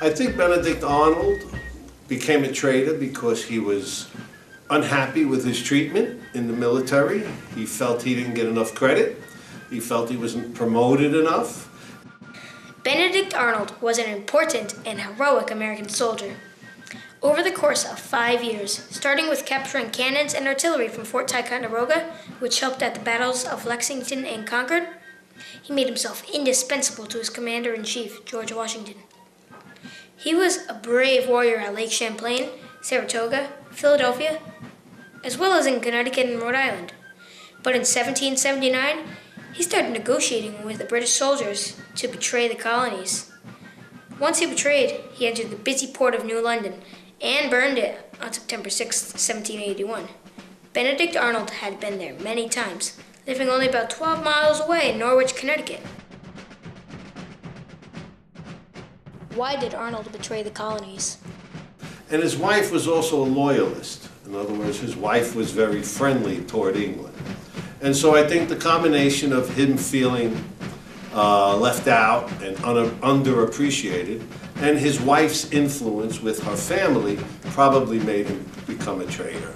I think Benedict Arnold became a traitor because he was unhappy with his treatment in the military. He felt he didn't get enough credit. He felt he wasn't promoted enough. Benedict Arnold was an important and heroic American soldier. Over the course of 5 years, starting with capturing cannons and artillery from Fort Ticonderoga, which helped at the battles of Lexington and Concord, he made himself indispensable to his commander-in-chief, George Washington. He was a brave warrior at Lake Champlain, Saratoga, Philadelphia, as well as in Connecticut and Rhode Island. But in 1779, he started negotiating with the British soldiers to betray the colonies. Once he betrayed, he entered the busy port of New London and burned it on September 6, 1781. Benedict Arnold had been there many times, living only about 12 miles away in Norwich, Connecticut. Why did Arnold betray the colonies? And his wife was also a loyalist. In other words, his wife was very friendly toward England. And so I think the combination of him feeling left out and underappreciated, and his wife's influence with her family probably made him become a traitor.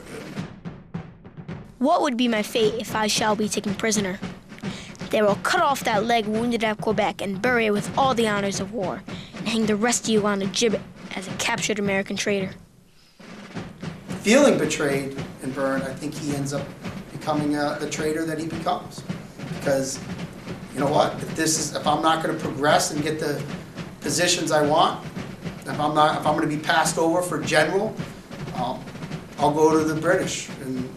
What would be my fate if I shall be taken prisoner? They will cut off that leg wounded at Quebec and bury it with all the honors of war, and hang the rest of you on a gibbet as a captured American traitor. Feeling betrayed and burned, I think he ends up becoming the traitor that he becomes. Because, you know what, if I'm not going to progress and get the positions I want, if I'm going to be passed over for general, I'll go to the British and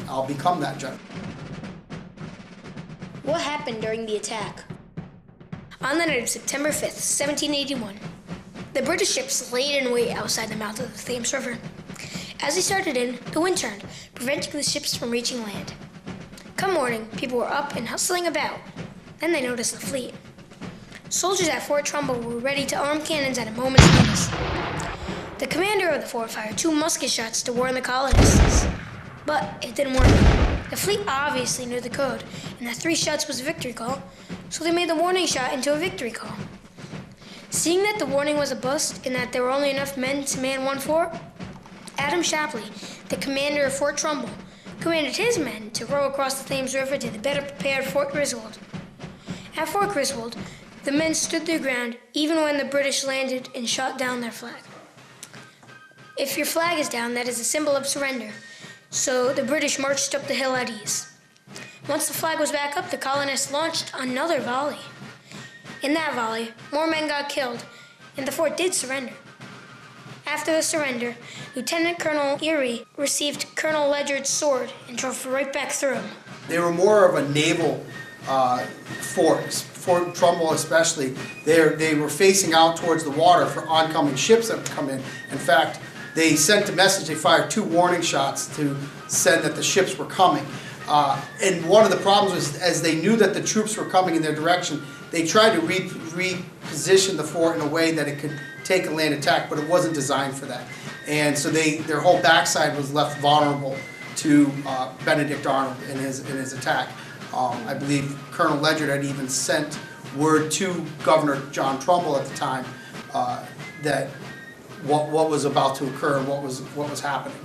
I'll become that general. What happened during the attack? On the night of September 5th, 1781, the British ships laid in wait outside the mouth of the Thames River. As they started in, the wind turned, preventing the ships from reaching land. Come morning, people were up and hustling about. Then they noticed the fleet. Soldiers at Fort Trumbull were ready to arm cannons at a moment's notice. The commander of the fort fired 2 musket shots to warn the colonists. But it didn't work. The fleet obviously knew the code, and that 3 shots was a victory call, so they made the warning shot into a victory call. Seeing that the warning was a bust and that there were only enough men to man one fort, Adam Shapley, the commander of Fort Trumbull, commanded his men to row across the Thames River to the better prepared Fort Griswold. At Fort Griswold, the men stood their ground even when the British landed and shot down their flag. If your flag is down, that is a symbol of surrender, so the British marched up the hill at ease. Once the flag was back up, the colonists launched another volley. In that volley, more men got killed, and the fort did surrender. After the surrender, Lieutenant Colonel Erie received Colonel Ledyard's sword and drove right back through him. They were more of a naval fort, Fort Trumbull especially. They were facing out towards the water for oncoming ships that would come in. In fact, they sent a message, they fired 2 warning shots to send that the ships were coming. And one of the problems was, as they knew that the troops were coming in their direction, they tried to reposition the fort in a way that it could take a land attack, but it wasn't designed for that. And so their whole backside was left vulnerable to Benedict Arnold in his attack. I believe Colonel Ledyard had even sent word to Governor John Trumbull at the time that what was about to occur and what was happening.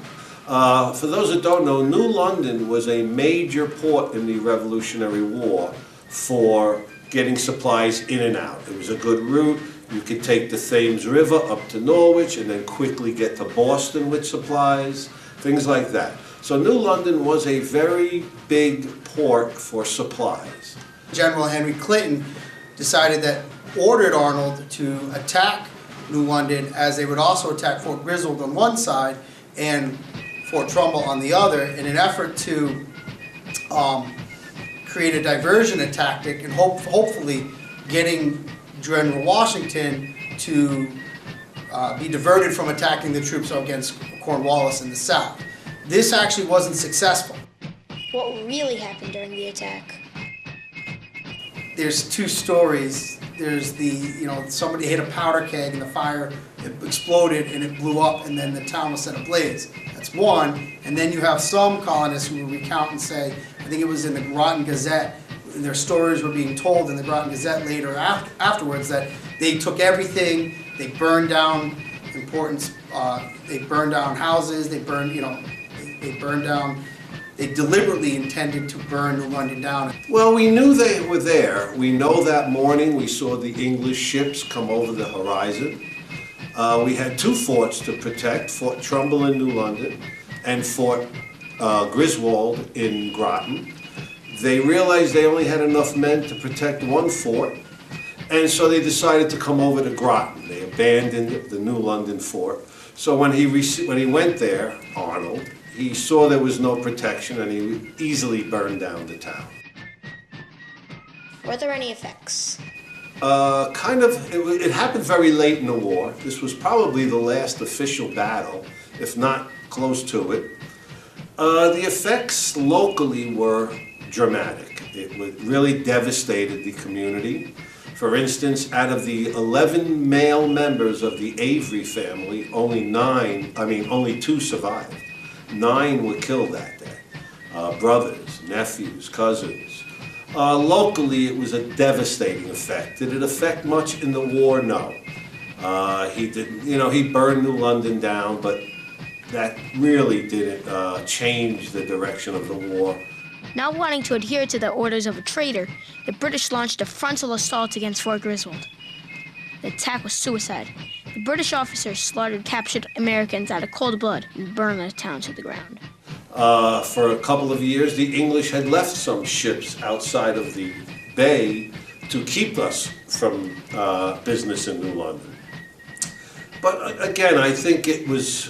For those that don't know, New London was a major port in the Revolutionary War for getting supplies in and out. It was a good route. You could take the Thames River up to Norwich and then quickly get to Boston with supplies, things like that. So New London was a very big port for supplies. General Henry Clinton ordered Arnold to attack New London, as they would also attack Fort Griswold on one side and Fort Trumbull on the other, in an effort to create a diversion tactic and hopefully getting General Washington to be diverted from attacking the troops against Cornwallis in the south. This actually wasn't successful. What really happened during the attack? There's 2 stories. There's somebody hit a powder keg and the fire, it exploded and it blew up and then the town was set ablaze. That's one. And then you have some colonists who will recount and say, I think it was in the Groton Gazette, and their stories were being told in the Groton Gazette later afterwards, that they took everything, They burned down they burned down houses, they burned down, they deliberately intended to burn New London down. Well, we knew they were there. We know that morning we saw the English ships come over the horizon. We had two forts to protect, Fort Trumbull in New London and Fort Griswold in Groton. They realized they only had enough men to protect one fort, and so they decided to come over to Groton. They abandoned the New London fort. So when he went there, Arnold, he saw there was no protection and he easily burned down the town. Were there any effects? It happened very late in the war. This was probably the last official battle, if not close to it. The effects locally were dramatic. It really devastated the community. For instance, out of the 11 male members of the Avery family, only 2 survived. 9 were killed that day. Brothers, nephews, cousins. Locally, it was a devastating effect. Did it affect much in the war? No. He didn't. He burned New London down, but that really didn't change the direction of the war. Not wanting to adhere to the orders of a traitor, the British launched a frontal assault against Fort Griswold. The attack was suicide. The British officers slaughtered captured Americans out of cold blood and burned the town to the ground. For a couple of years, the English had left some ships outside of the bay to keep us from business in New London. But again, I think it was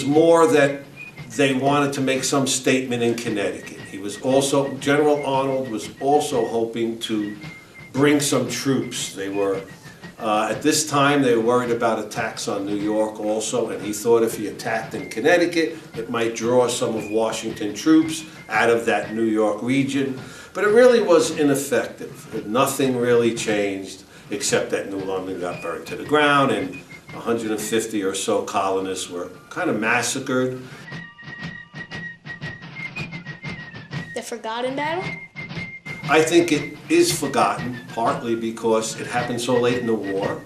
more that they wanted to make some statement in Connecticut. General Arnold was also hoping to bring some troops. They were, at this time, they were worried about attacks on New York also, and he thought if he attacked in Connecticut, it might draw some of Washington troops out of that New York region. But it really was ineffective. Nothing really changed, except that New London got burned to the ground, and 150 or so colonists were kind of massacred. The forgotten battle? I think it is forgotten, partly because it happened so late in the war,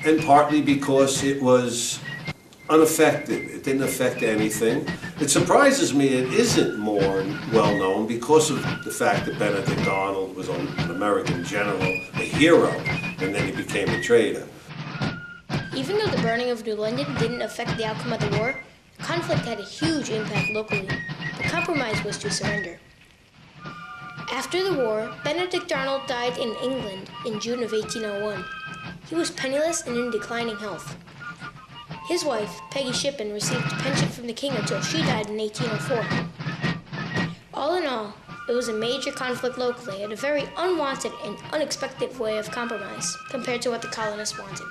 and partly because it was unaffected. It didn't affect anything. It surprises me it isn't more well known because of the fact that Benedict Arnold was an American general, a hero, and then he became a traitor. Even though the burning of New London didn't affect the outcome of the war, the conflict had a huge impact locally. The compromise was to surrender. After the war, Benedict Arnold died in England in June of 1801. He was penniless and in declining health. His wife, Peggy Shippen, received a pension from the king until she died in 1804. All in all, it was a major conflict locally and a very unwanted and unexpected way of compromise compared to what the colonists wanted.